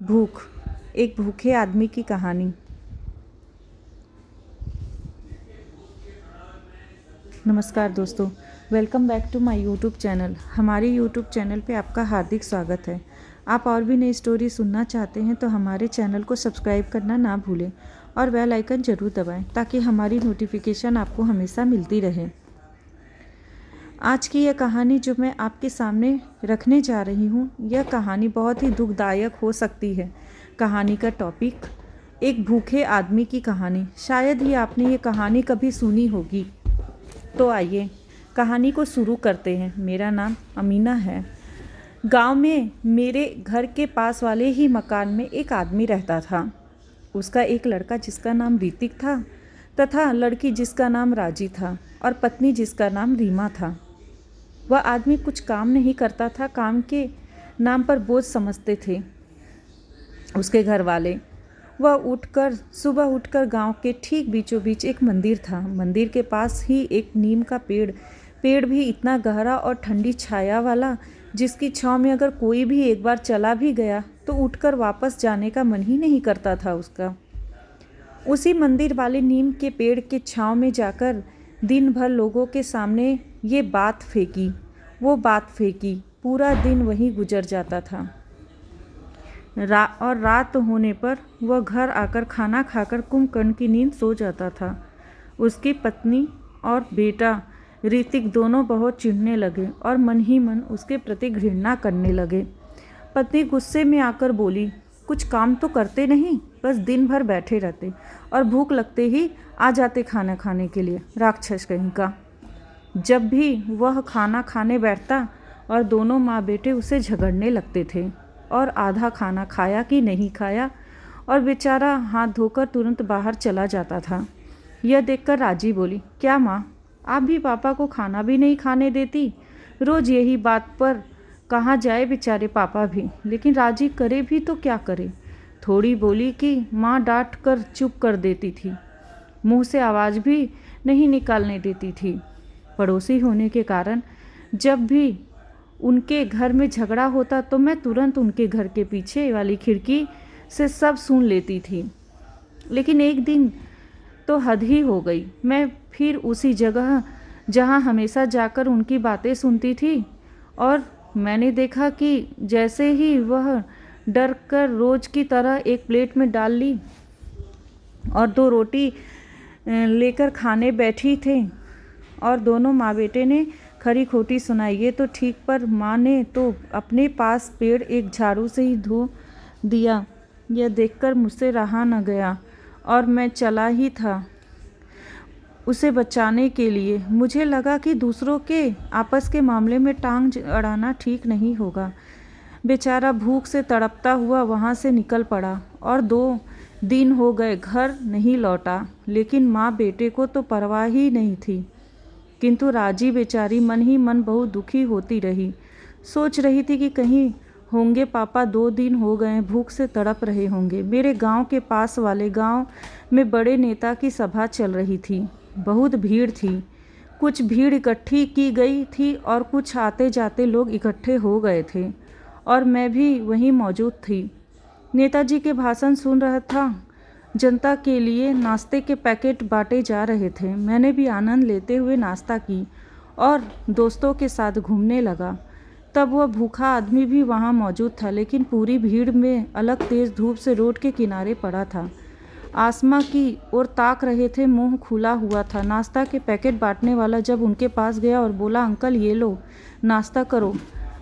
भूख, एक भूखे आदमी की कहानी। नमस्कार दोस्तों, welcome back to my YouTube channel. हमारे यूट्यूब चैनल पे आपका हार्दिक स्वागत है। आप और भी नई स्टोरी सुनना चाहते हैं तो हमारे चैनल को सब्सक्राइब करना ना भूलें और बेल आइकन ज़रूर दबाएं ताकि हमारी नोटिफिकेशन आपको हमेशा मिलती रहे। आज की यह कहानी जो मैं आपके सामने रखने जा रही हूँ, यह कहानी बहुत ही दुखदायक हो सकती है। कहानी का टॉपिक एक भूखे आदमी की कहानी। शायद ही आपने ये कहानी कभी सुनी होगी। तो आइए कहानी को शुरू करते हैं। मेरा नाम अमीना है। गांव में मेरे घर के पास वाले ही मकान में एक आदमी रहता था। उसका एक लड़का जिसका नाम ऋतिक था तथा लड़की जिसका नाम राजी था और पत्नी जिसका नाम रीमा था। वह आदमी कुछ काम नहीं करता था, काम के नाम पर बोझ समझते थे उसके घर वाले। वह सुबह उठकर गांव के ठीक बीचों बीच एक मंदिर था। मंदिर के पास ही एक नीम का पेड़ भी इतना गहरा और ठंडी छाया वाला, जिसकी छांव में अगर कोई भी एक बार चला भी गया तो उठकर वापस जाने का मन ही नहीं करता था उसका। उसी मंदिर वाले नीम के पेड़ के छांव में जाकर दिन भर लोगों के सामने ये बात फेंकी, वो बात फेंकी। पूरा दिन वहीं गुजर जाता था। और रात होने पर वह घर आकर खाना खाकर कुंभकर्ण की नींद सो जाता था। उसकी पत्नी और बेटा ऋतिक दोनों बहुत चिढ़ने लगे और मन ही मन उसके प्रति घृणा करने लगे। पत्नी गुस्से में आकर बोली, कुछ काम तो करते नहीं, बस दिन भर बैठे रहते और भूख लगते ही आ जाते खाना खाने के लिए, राक्षस कहीं का। जब भी वह खाना खाने बैठता और दोनों माँ बेटे उसे झगड़ने लगते थे और आधा खाना खाया कि नहीं खाया, और बेचारा हाथ धोकर तुरंत बाहर चला जाता था। यह देखकर राजी बोली, क्या माँ, आप भी पापा को खाना भी नहीं खाने देती? रोज़ यही बात पर कहाँ जाए बेचारे पापा भी। लेकिन राजी करे भी तो क्या करे। थोड़ी बोली कि माँ डांट कर चुप कर देती थी, मुंह से आवाज़ भी नहीं निकालने देती थी। पड़ोसी होने के कारण जब भी उनके घर में झगड़ा होता तो मैं तुरंत उनके घर के पीछे वाली खिड़की से सब सुन लेती थी। लेकिन एक दिन तो हद ही हो गई। मैं फिर उसी जगह जहाँ हमेशा जाकर उनकी बातें सुनती थी, और मैंने देखा कि जैसे ही वह डर कर रोज़ की तरह एक प्लेट में डाल ली और 2 रोटी लेकर खाने बैठी थे, और दोनों माँ बेटे ने खरी खोटी सुनाई। ये तो ठीक, पर माँ ने तो अपने पास पेड़ एक झाड़ू से ही धो दिया। यह देखकर मुझसे रहा न गया और मैं चला ही था उसे बचाने के लिए। मुझे लगा कि दूसरों के आपस के मामले में टांग अड़ाना ठीक नहीं होगा। बेचारा भूख से तड़पता हुआ वहाँ से निकल पड़ा और 2 दिन हो गए घर नहीं लौटा। लेकिन माँ बेटे को तो परवाह ही नहीं थी, किंतु राजी बेचारी मन ही मन बहुत दुखी होती रही। सोच रही थी कि कहीं होंगे पापा 2 दिन हो गए भूख से तड़प रहे होंगे। मेरे गांव के पास वाले गांव में बड़े नेता की सभा चल रही थी। बहुत भीड़ थी। कुछ भीड़ इकट्ठी की गई थी और कुछ आते जाते लोग इकट्ठे हो गए थे, और मैं भी वहीं मौजूद थी। नेताजी के भाषण सुन रहा था। जनता के लिए नाश्ते के पैकेट बांटे जा रहे थे। मैंने भी आनंद लेते हुए नाश्ता की और दोस्तों के साथ घूमने लगा। तब वह भूखा आदमी भी वहाँ मौजूद था, लेकिन पूरी भीड़ में अलग तेज़ धूप से रोड के किनारे पड़ा था। आसमां की ओर ताक रहे थे, मुंह खुला हुआ था। नाश्ता के पैकेट बांटने वाला जब उनके पास गया और बोला, अंकल ये लो, नाश्ता करो,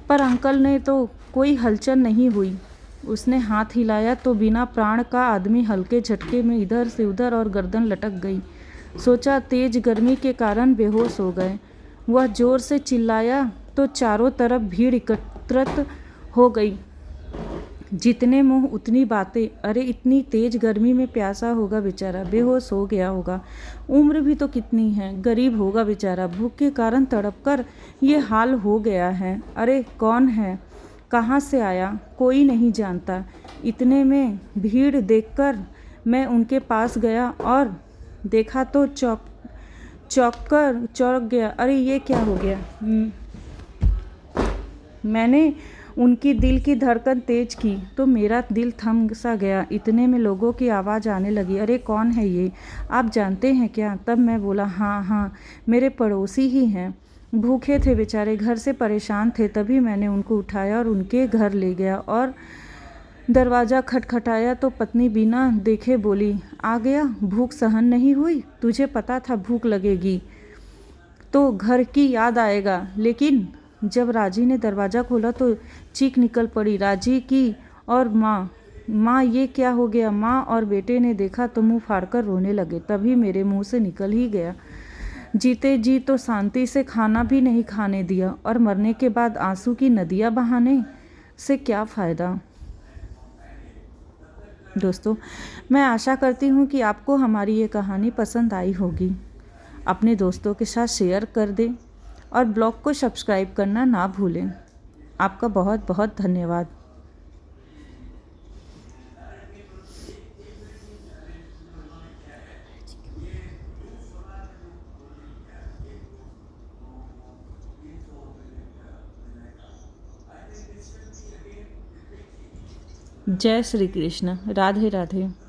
पर अंकल ने तो कोई हलचल नहीं हुई। उसने हाथ हिलाया तो बिना प्राण का आदमी हल्के झटके में इधर से उधर और गर्दन लटक गई। सोचा तेज गर्मी के कारण बेहोश हो गए। वह जोर से चिल्लाया तो चारों तरफ भीड़ एकत्रित हो गई। जितने मुंह उतनी बातें। अरे इतनी तेज गर्मी में प्यासा होगा बेचारा, बेहोश हो गया होगा। उम्र भी तो कितनी है, गरीब होगा बेचारा, भूख के कारण तड़प कर ये हाल हो गया है। अरे कौन है, कहाँ से आया, कोई नहीं जानता। इतने में भीड़ देखकर मैं उनके पास गया और देखा तो चौंक गया। अरे ये क्या हो गया। मैंने उनकी दिल की धड़कन तेज की तो मेरा दिल थम सा गया। इतने में लोगों की आवाज़ आने लगी, अरे कौन है ये, आप जानते हैं क्या? तब मैं बोला, हाँ हाँ, मेरे पड़ोसी ही हैं। भूखे थे बेचारे, घर से परेशान थे। तभी मैंने उनको उठाया और उनके घर ले गया और दरवाज़ा खटखटाया तो पत्नी बिना देखे बोली, आ गया, भूख सहन नहीं हुई? तुझे पता था भूख लगेगी तो घर की याद आएगा। लेकिन जब राजी ने दरवाज़ा खोला तो चीख निकल पड़ी राजी की। और माँ ये क्या हो गया? माँ और बेटे ने देखा तो मुंह फाड़कर रोने लगे। तभी मेरे मुंह से निकल ही गया, जीते जी तो शांति से खाना भी नहीं खाने दिया, और मरने के बाद आंसू की नदियाँ बहाने से क्या फ़ायदा। दोस्तों, मैं आशा करती हूँ कि आपको हमारी ये कहानी पसंद आई होगी। अपने दोस्तों के साथ शेयर कर दें और ब्लॉग को सब्सक्राइब करना ना भूलें। आपका बहुत बहुत धन्यवाद। जय श्री कृष्ण। राधे राधे।